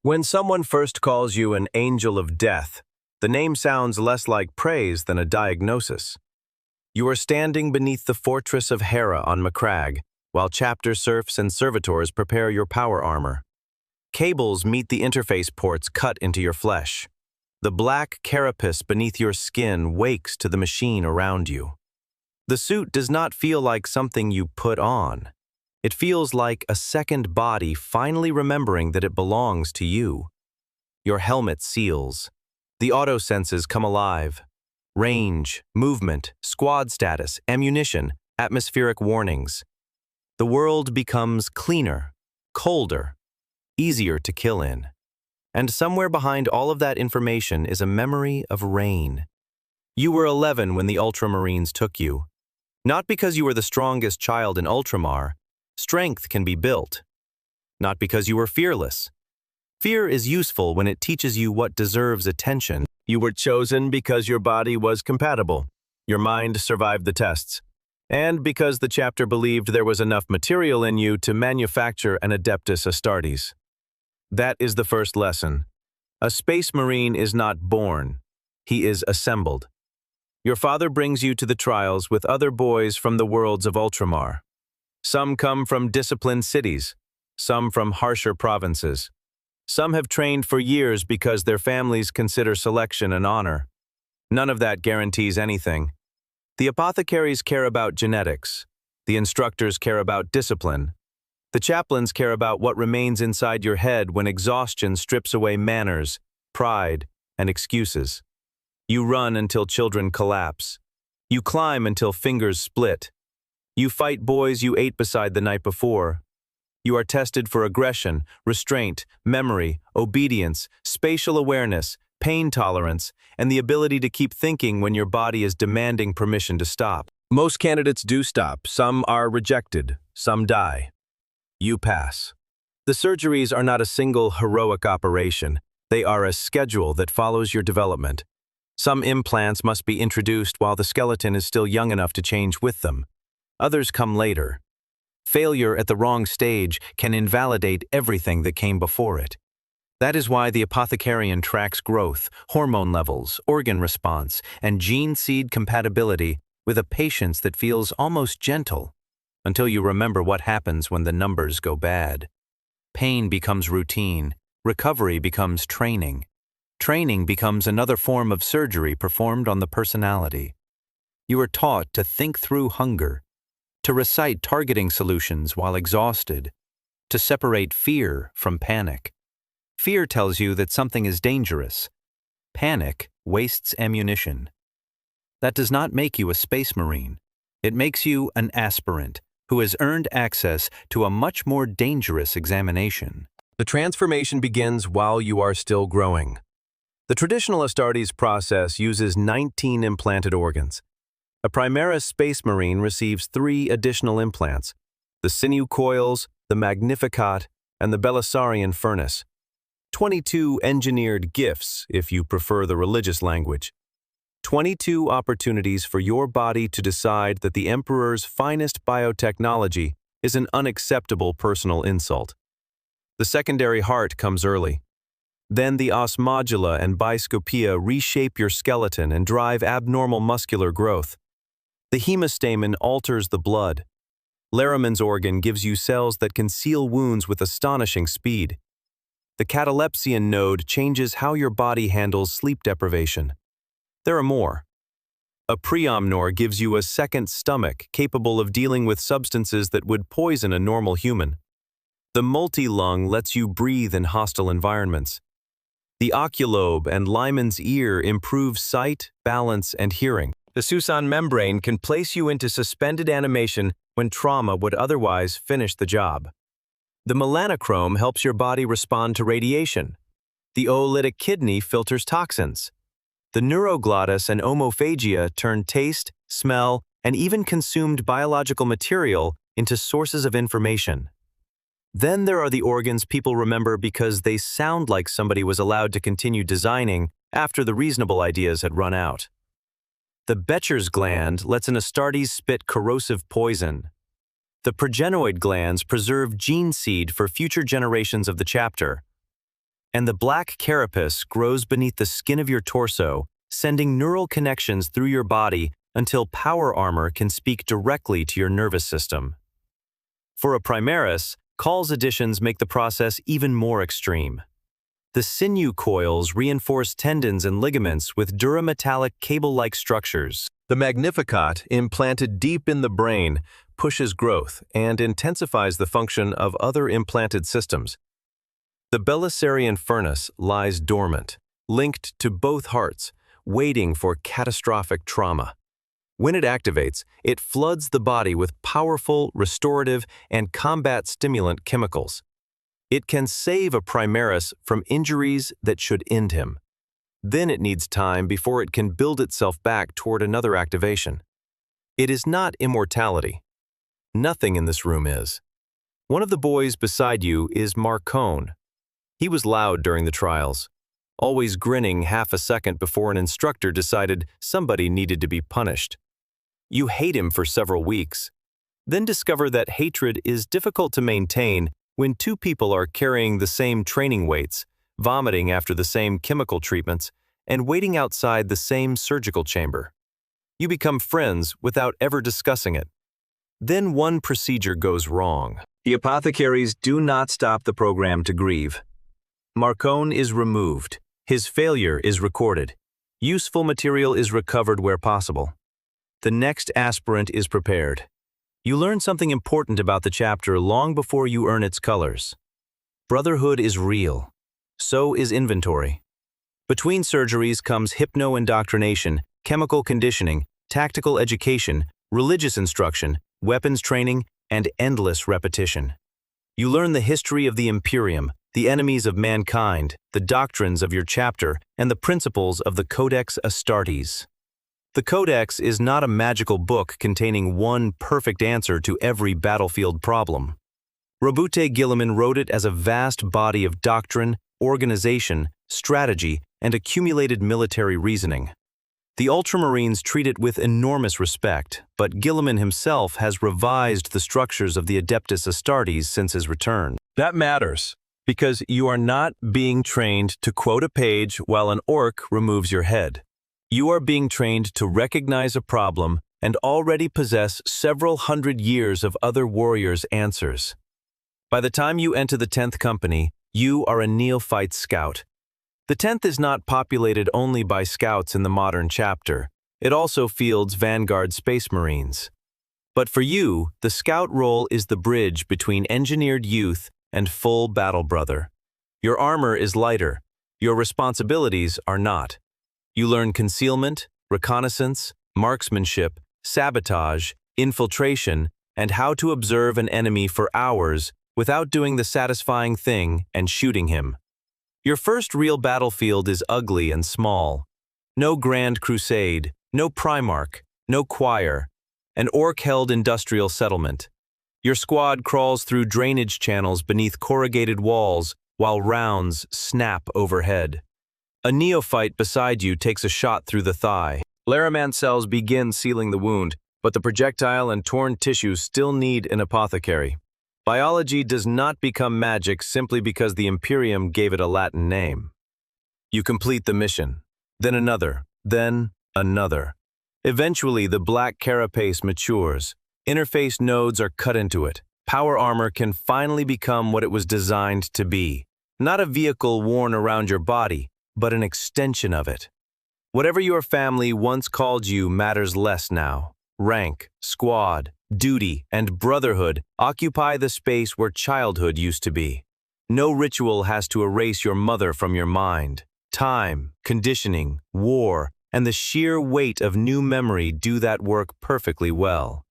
When someone first calls you an angel of death, the name sounds less like praise than a diagnosis. You are standing beneath the fortress of Hera on Macragge, while chapter serfs and servitors prepare your power armor. Cables meet the interface ports cut into your flesh. The black carapace beneath your skin wakes to the machine around you. The suit does not feel like something you put on. It feels like a second body finally remembering that it belongs to you. Your helmet seals. The auto senses come alive. Range, movement, squad status, ammunition, atmospheric warnings. The world becomes cleaner, colder, easier to kill in. And somewhere behind all of that information is a memory of rain. You were 11 when the Ultramarines took you. Not because you were the strongest child in Ultramar. Strength can be built. Not because you were fearless. Fear is useful when it teaches you what deserves attention. You were chosen because your body was compatible. Your mind survived the tests. And because the chapter believed there was enough material in you to manufacture an Adeptus Astartes. That is the first lesson. A Space Marine is not born. He is assembled. Your father brings you to the trials with other boys from the worlds of Ultramar. Some come from disciplined cities, some from harsher provinces. Some have trained for years because their families consider selection an honor. None of that guarantees anything. The apothecaries care about genetics. The instructors care about discipline. The chaplains care about what remains inside your head when exhaustion strips away manners, pride, and excuses. You run until children collapse. You climb until fingers split. You fight boys you ate beside the night before. You are tested for aggression, restraint, memory, obedience, spatial awareness, pain tolerance, and the ability to keep thinking when your body is demanding permission to stop. Most candidates do stop. Some are rejected. Some die. You pass. The surgeries are not a single heroic operation. They are a schedule that follows your development. Some implants must be introduced while the skeleton is still young enough to change with them. Others come later. Failure at the wrong stage can invalidate everything that came before it. That is why the apothecarian tracks growth, hormone levels, organ response, and gene seed compatibility with a patience that feels almost gentle, until you remember what happens when the numbers go bad. Pain becomes routine. Recovery becomes training. Training becomes another form of surgery performed on the personality. You are taught to think through hunger, to recite targeting solutions while exhausted, to separate fear from panic. Fear tells you that something is dangerous. Panic wastes ammunition. That does not make you a Space Marine. It makes you an aspirant who has earned access to a much more dangerous examination. The transformation begins while you are still growing. The traditional Astartes process uses 19 implanted organs. A Primaris Space Marine receives 3 additional implants: the sinew coils, the Magnificat, and the Belisarian furnace. 22 engineered gifts, if you prefer the religious language. 22 opportunities for your body to decide that the Emperor's finest biotechnology is an unacceptable personal insult. The secondary heart comes early. Then the os modula and biscopia reshape your skeleton and drive abnormal muscular growth. The hemostamen alters the blood. Laramann's organ gives you cells that can seal wounds with astonishing speed. The catalepsian node changes how your body handles sleep deprivation. There are more. A preomnor gives you a second stomach capable of dealing with substances that would poison a normal human. The multi-lung lets you breathe in hostile environments. The oculobe and Lyman's ear improve sight, balance, and hearing. The Susan membrane can place you into suspended animation when trauma would otherwise finish the job. The melanochrome helps your body respond to radiation. The oolytic kidney filters toxins. The neuroglottis and omophagia turn taste, smell, and even consumed biological material into sources of information. Then there are the organs people remember because they sound like somebody was allowed to continue designing after the reasonable ideas had run out. The Becher's gland lets an Astartes spit corrosive poison. The progenoid glands preserve gene seed for future generations of the chapter. and the Black Carapace grows beneath the skin of your torso, sending neural connections through your body until power armor can speak directly to your nervous system. For a Primaris, Call's additions make the process even more extreme. The sinew coils reinforce tendons and ligaments with durametallic cable-like structures. The Magnificat, implanted deep in the brain, pushes growth and intensifies the function of other implanted systems. The Belisarian furnace lies dormant, linked to both hearts, waiting for catastrophic trauma. When it activates, it floods the body with powerful, restorative, and combat stimulant chemicals. It can save a Primaris from injuries that should end him. Then it needs time before it can build itself back toward another activation. It is not immortality. Nothing in this room is. One of the boys beside you is Marcon. He was loud during the trials, always grinning half a second before an instructor decided somebody needed to be punished. You hate him for several weeks, then discover that hatred is difficult to maintain when two people are carrying the same training weights, vomiting after the same chemical treatments, and waiting outside the same surgical chamber. You become friends without ever discussing it. Then one procedure goes wrong. The apothecaries do not stop the program to grieve. Marcon is removed. His failure is recorded. Useful material is recovered where possible. The next aspirant is prepared. You learn something important about the chapter long before you earn its colors. Brotherhood is real. So is inventory. Between surgeries comes hypno-indoctrination, chemical conditioning, tactical education, religious instruction, weapons training, and endless repetition. You learn the history of the Imperium, the enemies of mankind, the doctrines of your chapter, and the principles of the Codex Astartes. The Codex is not a magical book containing one perfect answer to every battlefield problem. Robute Guilliman wrote it as a vast body of doctrine, organization, strategy, and accumulated military reasoning. The Ultramarines treat it with enormous respect, but Guilliman himself has revised the structures of the Adeptus Astartes since his return. That matters, because you are not being trained to quote a page while an orc removes your head. You are being trained to recognize a problem and already possess several hundred years of other warriors' answers. By the time you enter the 10th Company, you are a neophyte scout. The 10th is not populated only by scouts in the modern chapter. It also fields Vanguard Space Marines. But for you, the scout role is the bridge between engineered youth and full battle brother. Your armor is lighter. Your responsibilities are not. You learn concealment, reconnaissance, marksmanship, sabotage, infiltration, and how to observe an enemy for hours without doing the satisfying thing and shooting him. Your first real battlefield is ugly and small. No grand crusade, no Primarch, no choir, an orc-held industrial settlement. Your squad crawls through drainage channels beneath corrugated walls while rounds snap overhead. A neophyte beside you takes a shot through the thigh. Laraman cells begin sealing the wound, but the projectile and torn tissue still need an apothecary. Biology does not become magic simply because the Imperium gave it a Latin name. You complete the mission, then another, then another. Eventually, the Black Carapace matures. Interface nodes are cut into it. Power armor can finally become what it was designed to be. Not a vehicle worn around your body, but an extension of it. Whatever your family once called you matters less now. Rank, squad, duty, and brotherhood occupy the space where childhood used to be. No ritual has to erase your mother from your mind. Time, conditioning, war, and the sheer weight of new memory do that work perfectly well.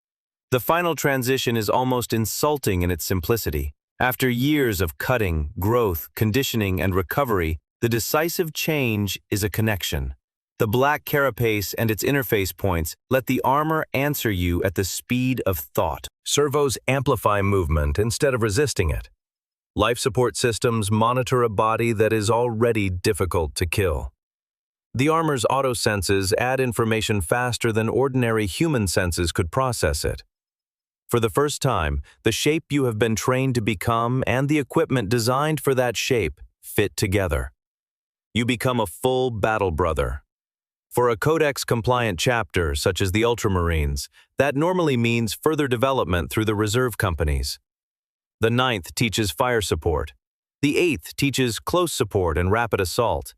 The final transition is almost insulting in its simplicity. After years of cutting, growth, conditioning, and recovery, the decisive change is a connection. The Black Carapace and its interface points let the armor answer you at the speed of thought. Servos amplify movement instead of resisting it. Life support systems monitor a body that is already difficult to kill. The armor's auto-senses add information faster than ordinary human senses could process it. For the first time, the shape you have been trained to become and the equipment designed for that shape fit together. You become a full battle brother. For a codex-compliant chapter, such as the Ultramarines, that normally means further development through the reserve companies. The 9th teaches fire support. The 8th teaches close support and rapid assault.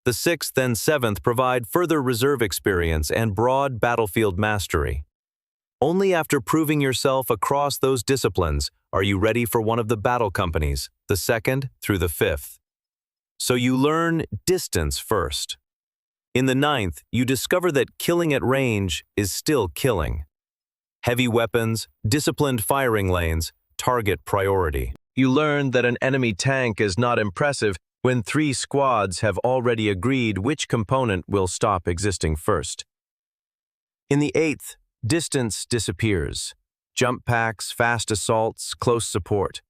The 6th and 7th provide further reserve experience and broad battlefield mastery. Only after proving yourself across those disciplines are you ready for one of the battle companies, the 2nd through the 5th. So you learn distance first. In the 9th, you discover that killing at range is still killing. Heavy weapons, disciplined firing lanes, target priority. You learn that an enemy tank is not impressive when 3 squads have already agreed which component will stop existing first. In the 8th, distance disappears. Jump packs, fast assaults, close support.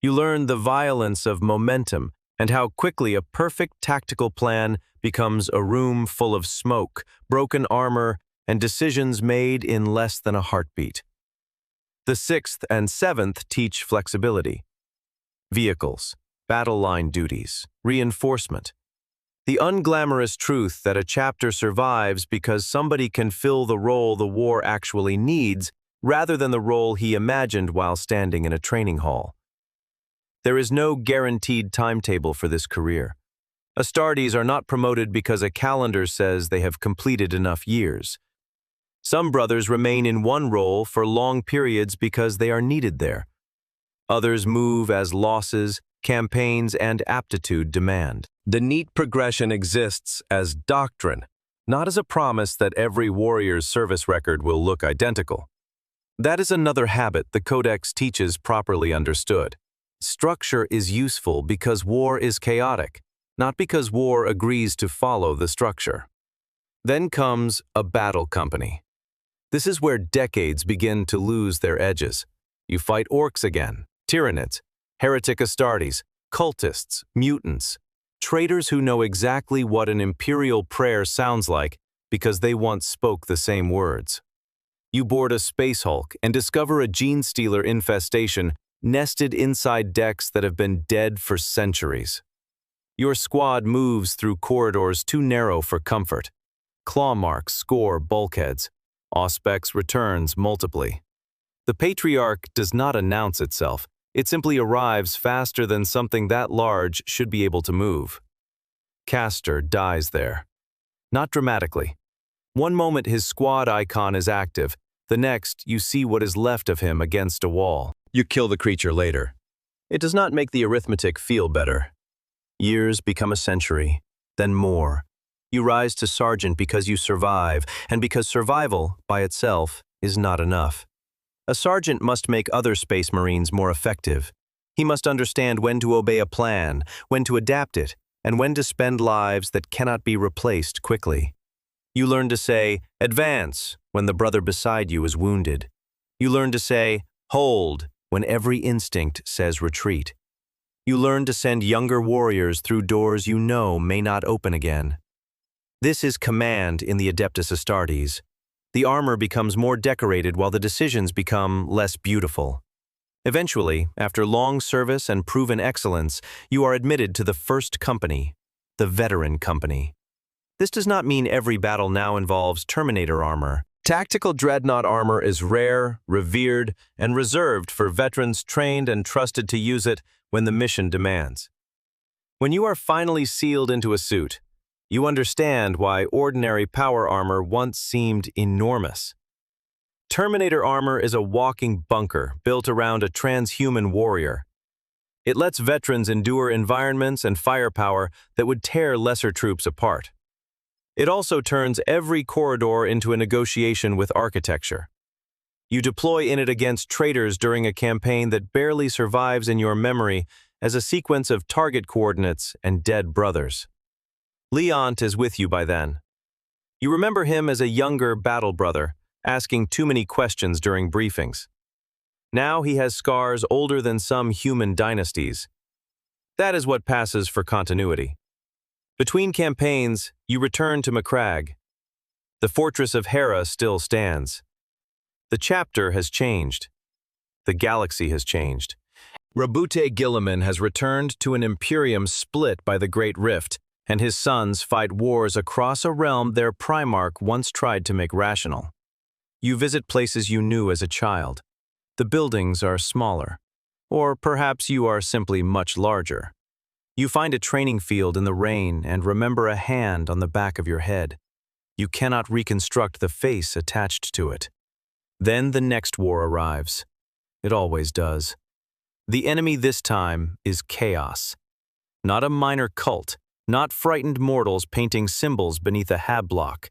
You learn the violence of momentum and how quickly a perfect tactical plan becomes a room full of smoke, broken armor, and decisions made in less than a heartbeat. The 6th and 7th teach flexibility. Vehicles, battle line duties, reinforcement. The unglamorous truth that a chapter survives because somebody can fill the role the war actually needs rather than the role he imagined while standing in a training hall. There is no guaranteed timetable for this career. Astartes are not promoted because a calendar says they have completed enough years. Some brothers remain in one role for long periods because they are needed there. Others move as losses, campaigns, and aptitude demand. The neat progression exists as doctrine, not as a promise that every warrior's service record will look identical. That is another habit the Codex teaches properly understood. Structure is useful because war is chaotic, not because war agrees to follow the structure. Then comes a battle company. This is where decades begin to lose their edges. You fight orcs again, Tyranids, heretic Astartes, cultists, mutants, traitors who know exactly what an imperial prayer sounds like because they once spoke the same words. You board a space hulk and discover a gene stealer infestation nested inside decks that have been dead for centuries. Your squad moves through corridors too narrow for comfort. Claw marks score bulkheads. Auspex returns multiply. The Patriarch does not announce itself. It simply arrives faster than something that large should be able to move. Castor dies there. Not dramatically. One moment his squad icon is active, the next you see what is left of him against a wall. You kill the creature later. It does not make the arithmetic feel better. Years become a century, then more. You rise to sergeant because you survive, and because survival, by itself, is not enough. A sergeant must make other Space Marines more effective. He must understand when to obey a plan, when to adapt it, and when to spend lives that cannot be replaced quickly. You learn to say, "Advance," when the brother beside you is wounded. You learn to say, "Hold," when every instinct says retreat. You learn to send younger warriors through doors you know may not open again. This is command in the Adeptus Astartes. The armor becomes more decorated while the decisions become less beautiful. Eventually, after long service and proven excellence, you are admitted to the first company, the Veteran Company. This does not mean every battle now involves Terminator armor. Tactical Dreadnought armor is rare, revered, and reserved for veterans trained and trusted to use it when the mission demands. When you are finally sealed into a suit, you understand why ordinary power armor once seemed enormous. Terminator armor is a walking bunker built around a transhuman warrior. It lets veterans endure environments and firepower that would tear lesser troops apart. It also turns every corridor into a negotiation with architecture. You deploy in it against traitors during a campaign that barely survives in your memory as a sequence of target coordinates and dead brothers. Leont is with you by then. You remember him as a younger battle brother, asking too many questions during briefings. Now he has scars older than some human dynasties. That is what passes for continuity. Between campaigns, you return to Macragge. The fortress of Hera still stands. The chapter has changed. The galaxy has changed. Rabute Gilliman has returned to an Imperium split by the Great Rift, and his sons fight wars across a realm their Primarch once tried to make rational. You visit places you knew as a child. The buildings are smaller, or perhaps you are simply much larger. You find a training field in the rain and remember a hand on the back of your head. You cannot reconstruct the face attached to it. Then the next war arrives. It always does. The enemy this time is chaos. Not a minor cult, not frightened mortals painting symbols beneath a hab block.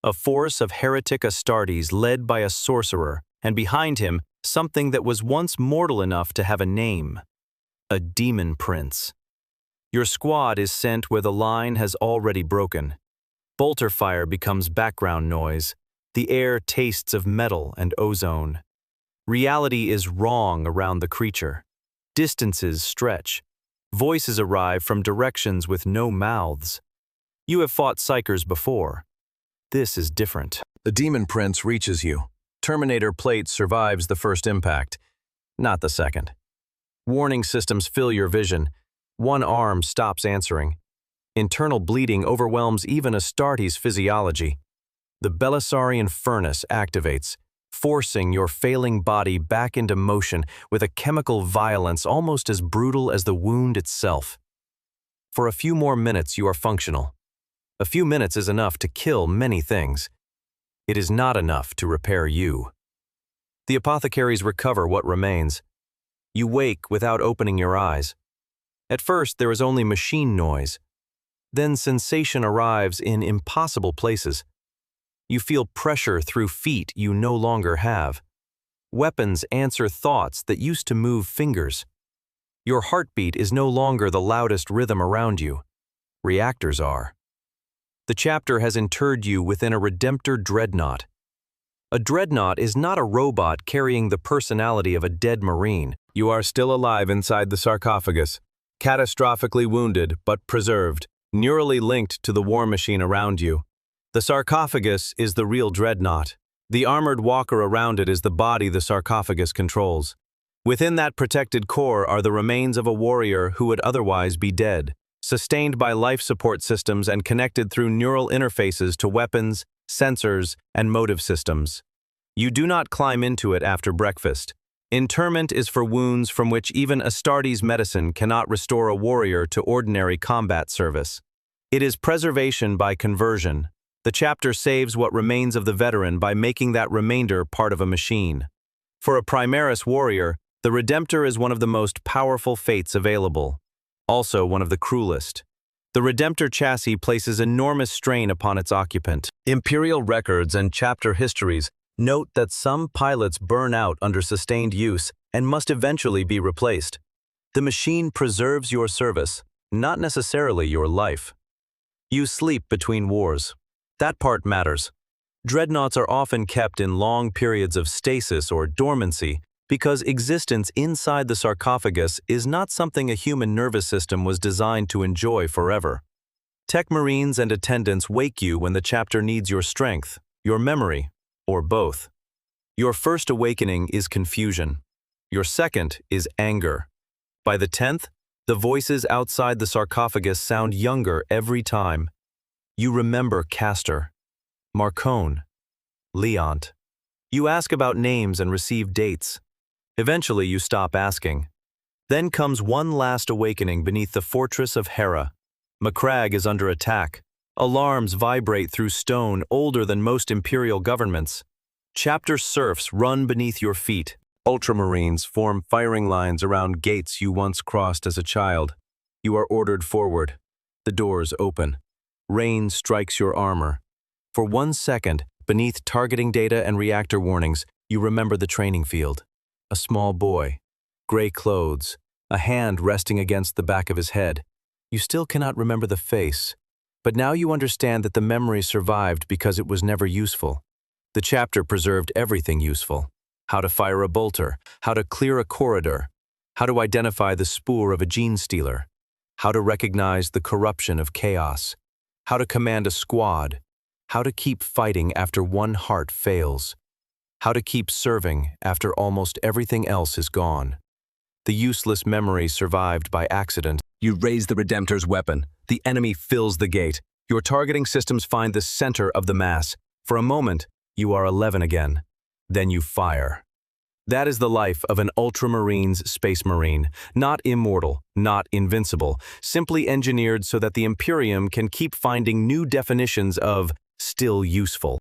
A force of heretic Astartes led by a sorcerer, and behind him, something that was once mortal enough to have a name. A Daemon Prince. Your squad is sent where the line has already broken. Bolter fire becomes background noise. The air tastes of metal and ozone. Reality is wrong around the creature. Distances stretch. Voices arrive from directions with no mouths. You have fought psychers before. This is different. The Daemon Prince reaches you. Terminator plate survives the first impact, not the second. Warning systems fill your vision. One arm stops answering. Internal bleeding overwhelms even Astartes' physiology. The Belisarian furnace activates, forcing your failing body back into motion with a chemical violence almost as brutal as the wound itself. For a few more minutes you are functional. A few minutes is enough to kill many things. It is not enough to repair you. The apothecaries recover what remains. You wake without opening your eyes. At first there is only machine noise. Then sensation arrives in impossible places. You feel pressure through feet you no longer have. Weapons answer thoughts that used to move fingers. Your heartbeat is no longer the loudest rhythm around you. Reactors are. The chapter has interred you within a Redemptor Dreadnought. A Dreadnought is not a robot carrying the personality of a dead Marine. You are still alive inside the sarcophagus, catastrophically wounded but preserved, neurally linked to the war machine around you. The sarcophagus is the real Dreadnought. The armored walker around it is the body the sarcophagus controls. Within that protected core are the remains of a warrior who would otherwise be dead, sustained by life support systems and connected through neural interfaces to weapons, sensors, and motive systems. You do not climb into it after breakfast. Interment is for wounds from which even Astartes medicine cannot restore a warrior to ordinary combat service. It is preservation by conversion. The chapter saves what remains of the veteran by making that remainder part of a machine. For a Primaris warrior, the Redemptor is one of the most powerful fates available. Also one of the cruelest. The Redemptor chassis places enormous strain upon its occupant. Imperial records and chapter histories note that some pilots burn out under sustained use and must eventually be replaced. The machine preserves your service, not necessarily your life. You sleep between wars. That part matters. Dreadnoughts are often kept in long periods of stasis or dormancy because existence inside the sarcophagus is not something a human nervous system was designed to enjoy forever. Tech Marines and attendants wake you when the chapter needs your strength, your memory, or both. Your first awakening is confusion. Your second is anger. By the 10th, the voices outside the sarcophagus sound younger every time. You remember Castor, Marcon, Leont. You ask about names and receive dates. Eventually you stop asking. Then comes one last awakening beneath the fortress of Hera. Macragge is under attack. Alarms vibrate through stone older than most imperial governments. Chapter serfs run beneath your feet. Ultramarines form firing lines around gates you once crossed as a child. You are ordered forward. The doors open. Rain strikes your armor. For 1 second, beneath targeting data and reactor warnings, you remember the training field. A small boy, gray clothes, a hand resting against the back of his head. You still cannot remember the face, but now you understand that the memory survived because it was never useful. The chapter preserved everything useful. How to fire a bolter, how to clear a corridor, how to identify the spoor of a gene stealer, how to recognize the corruption of chaos, how to command a squad, how to keep fighting after one heart fails, how to keep serving after almost everything else is gone. the useless memory survived by accident. You raise the Redemptor's weapon. The enemy fills the gate. Your targeting systems find the center of the mass. For a moment, you are 11 again. Then you fire. That is the life of an Ultramarines Space Marine. Not immortal, not invincible, simply engineered so that the Imperium can keep finding new definitions of still useful.